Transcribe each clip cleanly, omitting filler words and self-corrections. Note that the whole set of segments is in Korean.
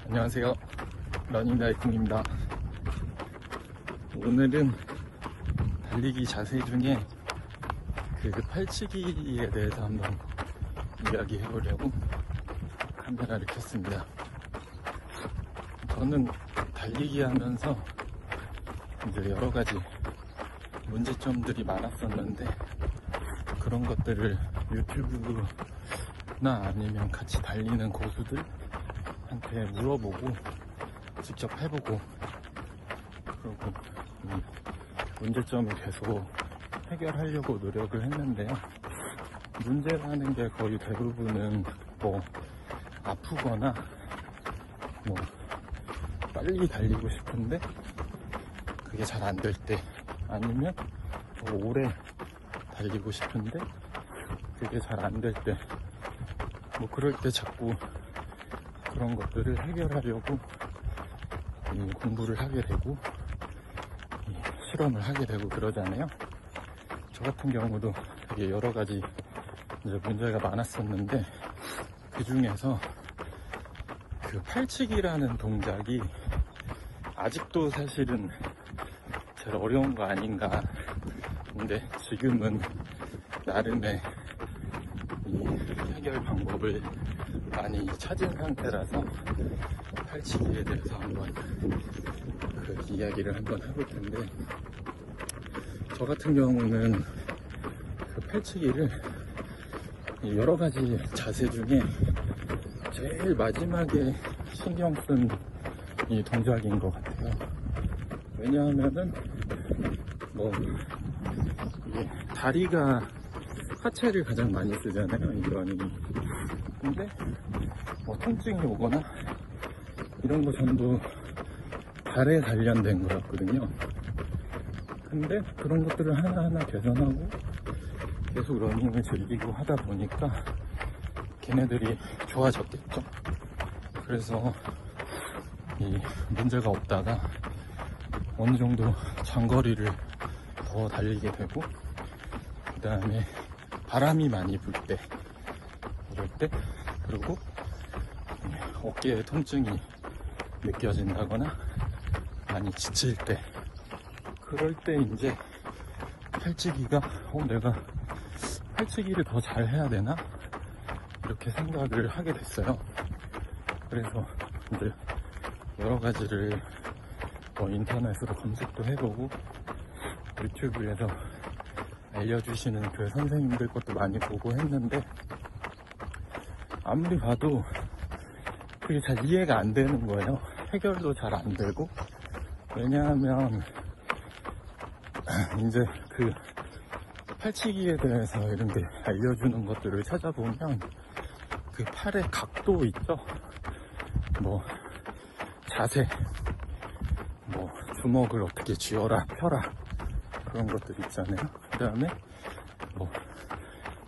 안녕하세요, 러닝다이콩입니다. 오늘은 달리기 자세 중에 그 팔치기에 대해서 한번 이야기해 보려고 카메라를 켰습니다. 저는 달리기 하면서 이제 여러 가지 문제점들이 많았었는데, 그런 것들을 유튜브나 아니면 같이 달리는 고수들한테 물어보고 직접 해보고, 그리고 문제점을 계속 해결하려고 노력을 했는데요. 문제라는 게 거의 대부분은 뭐 아프거나 뭐 빨리 달리고 싶은데 그게 잘 안 될 때, 아니면 더 오래 달리고 싶은데 그게 잘 안 될 때, 뭐 그럴 때 자꾸 그런 것들을 해결하려고 공부를 하게 되고 실험을 하게 되고 그러잖아요. 저 같은 경우도 되게 여러 가지 이제 문제가 많았었는데, 그 중에서 그 팔치기라는 동작이 아직도 사실은 제일 어려운 거 아닌가. 근데 지금은 나름의 이 해결 방법을 많이 찾은 상태라서 팔치기에 대해서 한번 그 이야기를 한번 해볼 텐데, 저 같은 경우는 그 팔치기를 여러 가지 자세 중에 제일 마지막에 신경 쓴 이 동작인 것 같아요. 왜냐하면은 뭐 이게 다리가 하체를 가장 많이 쓰잖아요, 이 러닝이. 근데 뭐 통증이 오거나 이런 거 전부 발에 관련된 거였거든요. 근데 그런 것들을 하나하나 개선하고 계속 러닝을 즐기고 하다 보니까 걔네들이 좋아졌겠죠. 그래서 이 문제가 없다가 어느 정도 장거리를 더 달리게 되고, 그 다음에 바람이 많이 불 때, 이럴 때, 그리고 어깨에 통증이 느껴진다거나 많이 지칠 때, 그럴 때 이제 팔치기가 내가 팔치기를 더 잘 해야 되나? 이렇게 생각을 하게 됐어요. 그래서 이제 여러 가지를 인터넷으로 검색도 해보고, 유튜브에서 알려주시는 그 선생님들 것도 많이 보고 했는데, 아무리 봐도 그게 잘 이해가 안 되는 거예요. 해결도 잘 안 되고. 왜냐하면 이제 그 팔치기에 대해서 이런 게 알려주는 것들을 찾아보면 그 팔의 각도 있죠? 뭐 자세, 뭐 주먹을 어떻게 쥐어라 펴라, 그런 것들 있잖아요. 그 다음에 뭐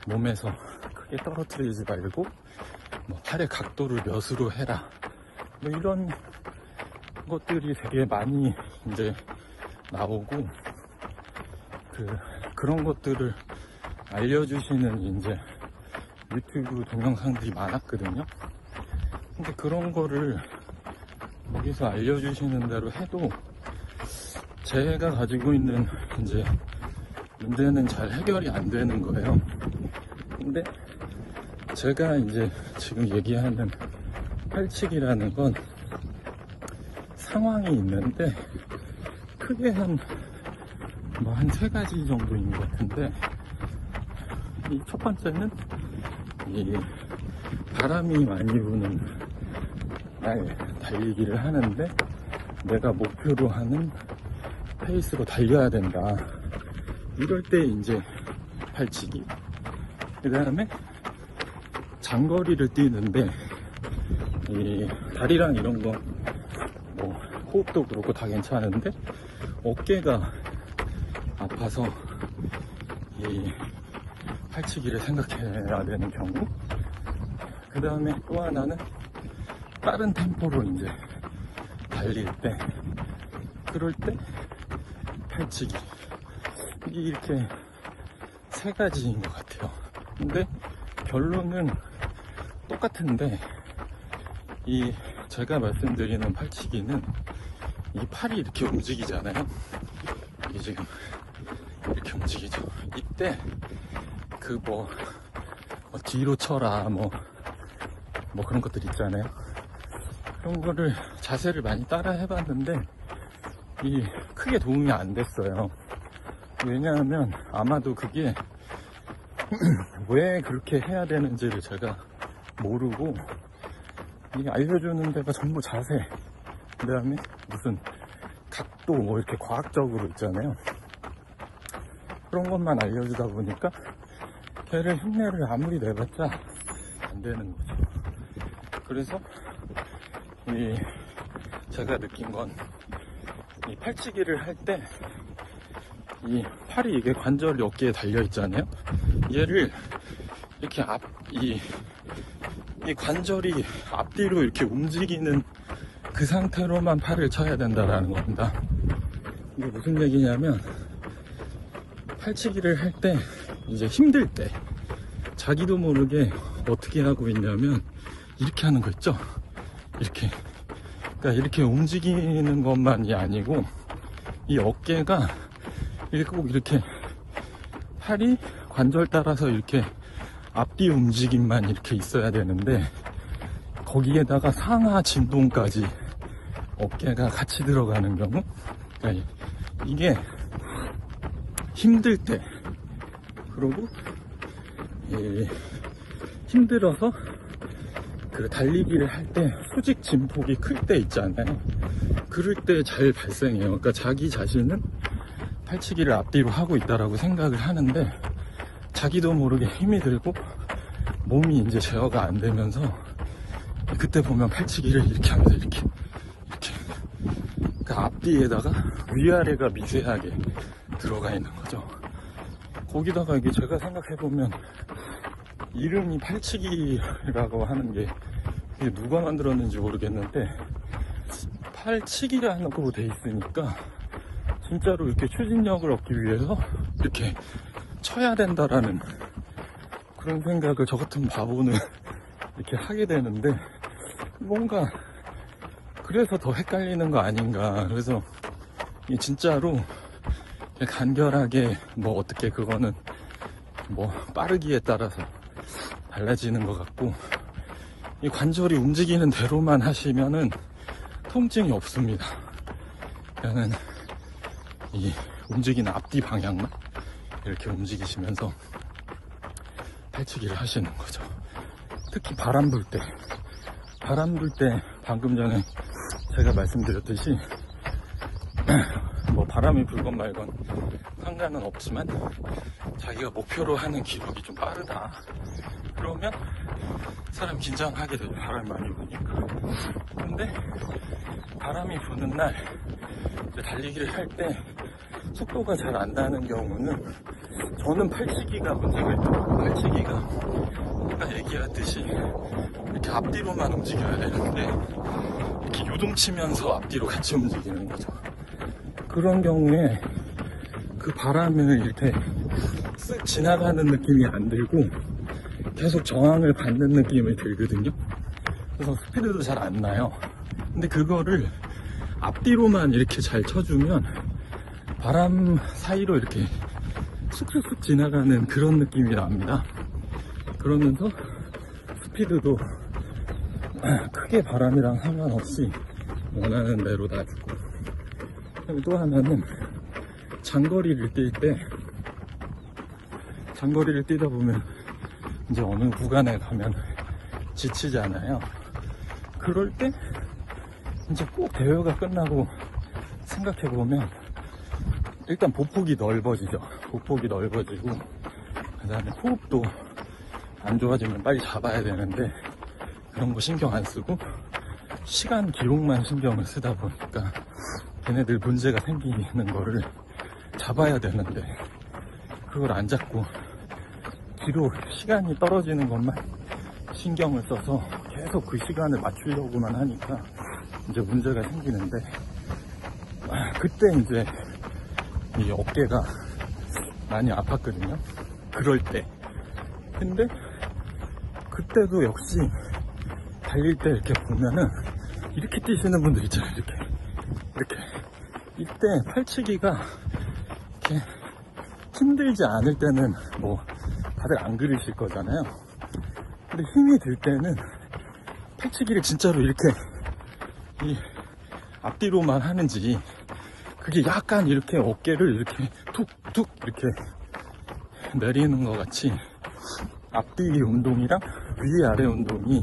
몸에서 크게 떨어뜨리지 말고 뭐 팔의 각도를 몇으로 해라, 뭐 이런 것들이 되게 많이 이제 나오고, 그런 것들을 알려주시는 이제 유튜브 동영상들이 많았거든요. 근데 그런 거를 거기서 알려주시는 대로 해도 제가 가지고 있는 이제 문제는 잘 해결이 안 되는 거예요. 근데 제가 이제 지금 얘기하는 팔치기라는 건 상황이 있는데, 크게 한 세 가지 정도인 것 같은데, 이 첫 번째는 이 바람이 많이 부는 날 달리기를 하는데 내가 목표로 하는 페이스로 달려야 된다. 이럴 때 이제 팔치기. 그 다음에 장거리를 뛰는데 이 다리랑 이런 거 뭐 호흡도 그렇고 다 괜찮은데 어깨가 아파서 이 팔치기를 생각해야 되는 경우. 그 다음에 또 하나는 빠른 템포로 이제 달릴 때, 그럴 때 팔치기. 이게 이렇게 세 가지인 것 같아요. 근데 결론은 똑같은데, 이 제가 말씀드리는 팔치기는 이 팔이 이렇게 움직이잖아요. 이게 지금 이렇게 움직이죠. 이때 그 뭐 뒤로 쳐라 뭐 그런 것들 있잖아요. 그런 거를 자세를 많이 따라 해봤는데 이 크게 도움이 안 됐어요. 왜냐하면 아마도 그게 왜 그렇게 해야 되는지를 제가 모르고, 이게 알려주는 데가 전부 자세, 그 다음에 무슨 각도 뭐 이렇게 과학적으로 있잖아요. 그런 것만 알려주다 보니까 걔를 흉내를 아무리 내봤자 안 되는 거죠. 그래서 제가 느낀 건 이 팔치기를 할 때 이 팔이 이게 관절이 어깨에 달려 있잖아요. 얘를 이렇게 이 관절이 앞뒤로 이렇게 움직이는 그 상태로만 팔을 쳐야 된다라는 겁니다. 이게 무슨 얘기냐면, 팔치기를 할 때 이제 힘들 때 자기도 모르게 어떻게 하고 있냐면 이렇게 하는 거 있죠. 이렇게, 그러니까 이렇게 움직이는 것만이 아니고 이 어깨가 꼭 이렇게 팔이 관절 따라서 이렇게 앞뒤 움직임만 이렇게 있어야 되는데, 거기에다가 상하 진동까지 어깨가 같이 들어가는 경우, 그러니까 이게 힘들 때, 그리고 힘들어서 그 달리기를 할 때 수직 진폭이 클 때 있잖아요. 그럴 때 잘 발생해요. 그러니까 자기 자신은 팔치기를 앞뒤로 하고 있다라고 생각을 하는데 자기도 모르게 힘이 들고 몸이 이제 제어가 안 되면서, 그때 보면 팔치기를 이렇게 하면서 이렇게 그러니까 앞뒤에다가 위아래가 미세하게 들어가 있는 거죠. 거기다가 이게 제가 생각해보면 이름이 팔치기라고 하는 게 이게 누가 만들었는지 모르겠는데, 팔치기라고 돼 있으니까 진짜로 이렇게 추진력을 얻기 위해서 이렇게 쳐야 된다라는 그런 생각을 저 같은 바보는 이렇게 하게 되는데, 뭔가 그래서 더 헷갈리는 거 아닌가. 그래서 진짜로 간결하게 뭐 어떻게 그거는 뭐 빠르기에 따라서 달라지는 것 같고, 이 관절이 움직이는 대로만 하시면은 통증이 없습니다. 그냥 이 움직이는 앞뒤 방향만 이렇게 움직이시면서 팔치기를 하시는 거죠. 특히 바람 불 때 방금 전에 제가 말씀드렸듯이 뭐 바람이 불건 말건 상관은 없지만 자기가 목표로 하는 기록이 좀 빠르다 그러면 사람 긴장하게 되죠. 바람이 많이 부니까. 근데 바람이 부는 날 이제 달리기를 할 때 속도가 잘 안 나는 경우는, 저는 팔치기가 문제가 있더라고요. 팔치기가 아까 얘기했듯이 이렇게 앞뒤로만 움직여야 되는데 이렇게 요동치면서 앞뒤로 같이 움직이는 거죠. 그런 경우에 그 바람을 이렇게 쓱 지나가는 느낌이 안 들고 계속 저항을 받는 느낌이 들거든요. 그래서 스피드도 잘 안 나요. 근데 그거를 앞뒤로만 이렇게 잘 쳐주면 바람 사이로 이렇게 쑥쑥쑥 지나가는 그런 느낌이 납니다. 그러면서 스피드도 크게 바람이랑 상관없이 원하는 대로 놔주고, 또 하나는 장거리를 뛰다 보면 이제 어느 구간에 가면 지치잖아요. 그럴 때 이제 꼭 대회가 끝나고 생각해보면 일단 보폭이 넓어지죠. 보폭이 넓어지고, 그 다음에 호흡도 안 좋아지면 빨리 잡아야 되는데 그런 거 신경 안 쓰고 시간 기록만 신경을 쓰다 보니까 걔네들 문제가 생기는 거를 잡아야 되는데 그걸 안 잡고 뒤로 시간이 떨어지는 것만 신경을 써서 계속 그 시간을 맞추려고만 하니까 이제 문제가 생기는데, 그때 이제 이 어깨가 많이 아팠거든요. 그럴 때. 근데 그때도 역시 달릴 때 이렇게 보면은 이렇게 뛰시는 분들 있잖아요. 이렇게 이때 팔치기가 이렇게 힘들지 않을 때는 뭐 다들 안 그러실 거잖아요. 근데 힘이 들 때는 팔치기를 진짜로 이렇게 이 앞뒤로만 하는지, 그게 약간 이렇게 어깨를 이렇게 툭툭 이렇게 내리는 것 같이 앞뒤 운동이랑 위아래 운동이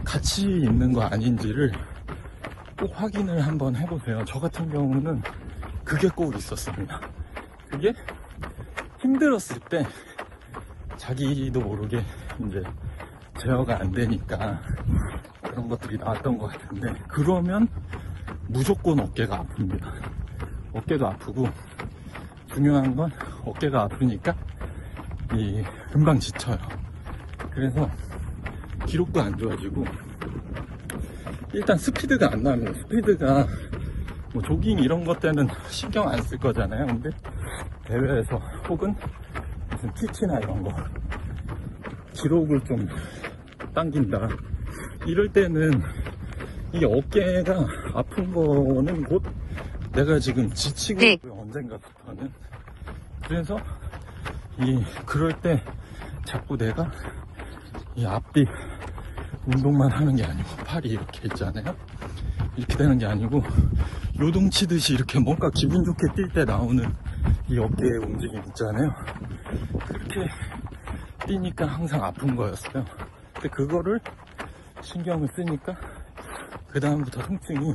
같이 있는 거 아닌지를 꼭 확인을 한번 해보세요. 저 같은 경우는 그게 꼭 있었습니다. 그게 힘들었을 때 자기도 모르게 이제 제어가 안 되니까 그런 것들이 나왔던 것 같은데, 그러면 무조건 어깨가 아픕니다. 어깨도 아프고, 중요한 건 어깨가 아프니까 금방 지쳐요. 그래서 기록도 안 좋아지고, 일단 스피드가 안 나면, 스피드가 뭐 조깅 이런 것 때는 신경 안 쓸 거잖아요. 근데 대회에서 혹은 무슨 TT나 이런 거 기록을 좀 당긴다, 이럴 때는 이 어깨가 아픈 거는 곧 내가 지금 지치고 있고요, 언젠가부터는. 그래서 그럴 때 자꾸 내가 이 앞뒤 운동만 하는 게 아니고, 팔이 이렇게 있잖아요. 이렇게 되는 게 아니고 요동치듯이 이렇게 뭔가 기분 좋게 뛸 때 나오는 이 어깨의 움직임 있잖아요. 그렇게 뛰니까 항상 아픈 거였어요. 근데 그거를 신경을 쓰니까 그 다음부터 통증이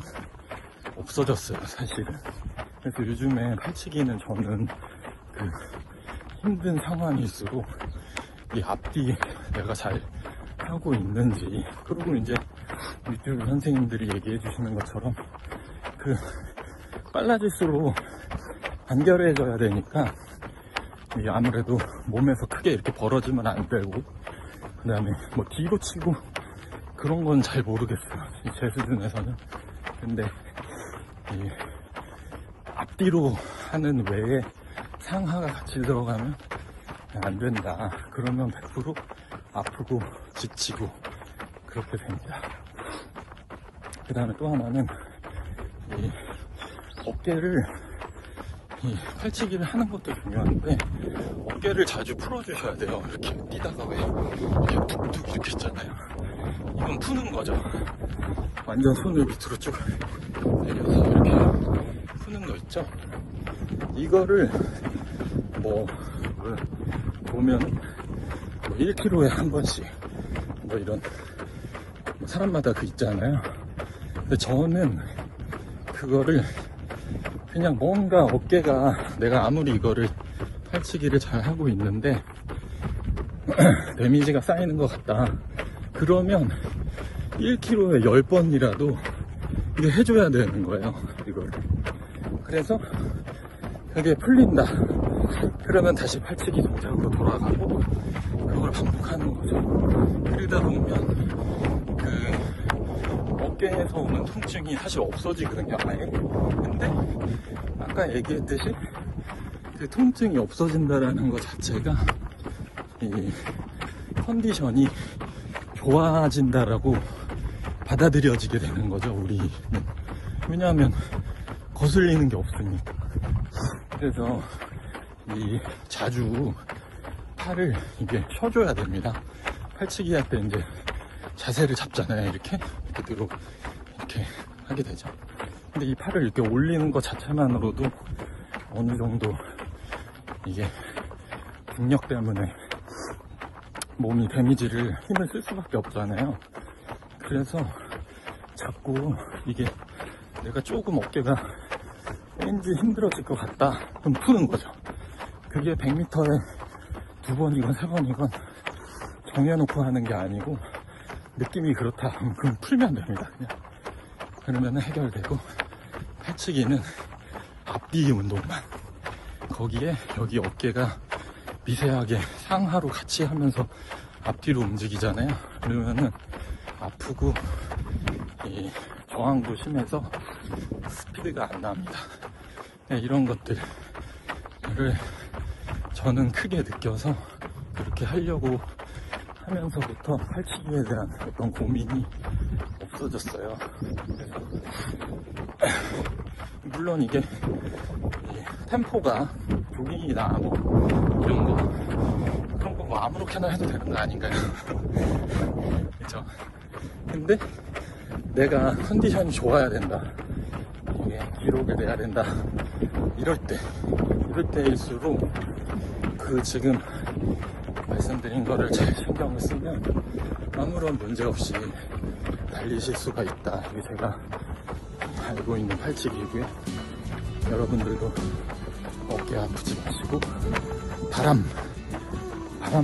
없어졌어요, 사실은. 그래서 요즘에 팔치기는 저는 힘든 상황일수록 이 앞뒤 내가 잘 하고 있는지, 그리고 이제 유튜브 선생님들이 얘기해 주시는 것처럼 빨라질수록 간결해져야 되니까 아무래도 몸에서 크게 이렇게 벌어지면 안 되고, 그 다음에 뭐 뒤로 치고 그런 건 잘 모르겠어요, 제 수준에서는. 근데 앞뒤로 하는 외에 상하가 같이 들어가면 안 된다. 그러면 100% 아프고 지치고 그렇게 됩니다. 그 다음에 또 하나는 어깨를, 팔치기를 하는 것도 중요한데 어깨를 자주 풀어주셔야 돼요. 이렇게 뛰다가 왜 이렇게 툭툭 이렇게 있잖아요. 이건 푸는 거죠. 완전 손을 밑으로 쭉 내려서 이렇게 푸는 거 있죠. 이거를 보면 1kg에 한 번씩 이런 사람마다 있잖아요. 근데 저는 그거를 그냥 뭔가 어깨가, 내가 아무리 이거를 팔치기를 잘 하고 있는데 데미지가 쌓이는 것 같다, 그러면 1kg에 10번이라도 이게 해줘야 되는 거예요, 이걸. 그래서 그게 풀린다, 그러면 다시 팔치기 동작으로 돌아가고 그걸 반복하는 거죠. 그러다 보면 어깨에서 오는 통증이 사실 없어지거든요, 아예. 근데 아까 얘기했듯이 그 통증이 없어진다라는 것 자체가 이 컨디션이 좋아진다라고 받아들여지게 되는 거죠, 우리는. 왜냐하면 거슬리는 게 없으니까. 그래서 자주 팔을 이게 펴줘야 됩니다. 팔치기 할 때 이제 자세를 잡잖아요. 이렇게 들어 이렇게 하게 되죠. 근데 이 팔을 이렇게 올리는 것 자체만으로도 어느 정도 이게 중력 때문에 몸이 데미지를, 힘을 쓸 수밖에 없잖아요. 그래서 자꾸 이게 내가 조금 어깨가 왠지 힘들어질 것 같다, 그럼 푸는 거죠. 그게 100m에 2번이건 3번이건 정해놓고 하는 게 아니고, 느낌이 그렇다 하면 그럼 풀면 됩니다, 그냥. 그러면 해결되고, 팔치기는 앞뒤 운동만, 거기에 여기 어깨가 미세하게 상하로 같이 하면서 앞뒤로 움직이잖아요. 그러면은 아프고 이 저항도 심해서 스피드가 안 납니다. 네, 이런 것들을 저는 크게 느껴서 그렇게 하려고 하면서부터 팔치기에 대한 어떤 고민이 없어졌어요. 떨어졌어요. 그래서 물론 이게 템포가 조깅이나 뭐 이런 거 그런 거 뭐 아무렇게나 해도 되는 거 아닌가요? 그죠? 근데 내가 컨디션이 좋아야 된다. 이게 기록을 내야 된다. 이럴 때일수록 그 지금 말씀드린 거를 잘 신경을 쓰면 아무런 문제 없이 달리실 수가 있다. 이게 제가 알고 있는 팔찌기고요. 여러분들도 어깨 아프지 마시고 바람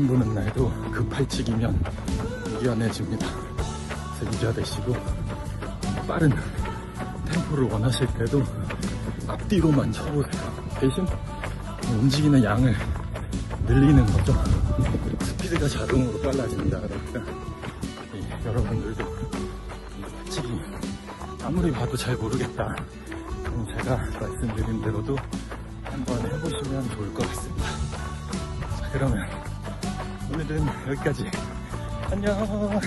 부는 날도 그 팔찌기면 이겨내집니다. 그래서 이겨내시고 빠른 템포를 원하실 때도 앞뒤로만 쳐보세요. 대신 움직이는 양을 늘리는 거죠. 스피드가 자동으로 빨라집니다. 그러니까 여러분들도 팔찌기 아무리 봐도 잘 모르겠다. 그럼 제가 말씀드린 대로도 한번 해보시면 좋을 것 같습니다. 자, 그러면 오늘은 여기까지. 안녕.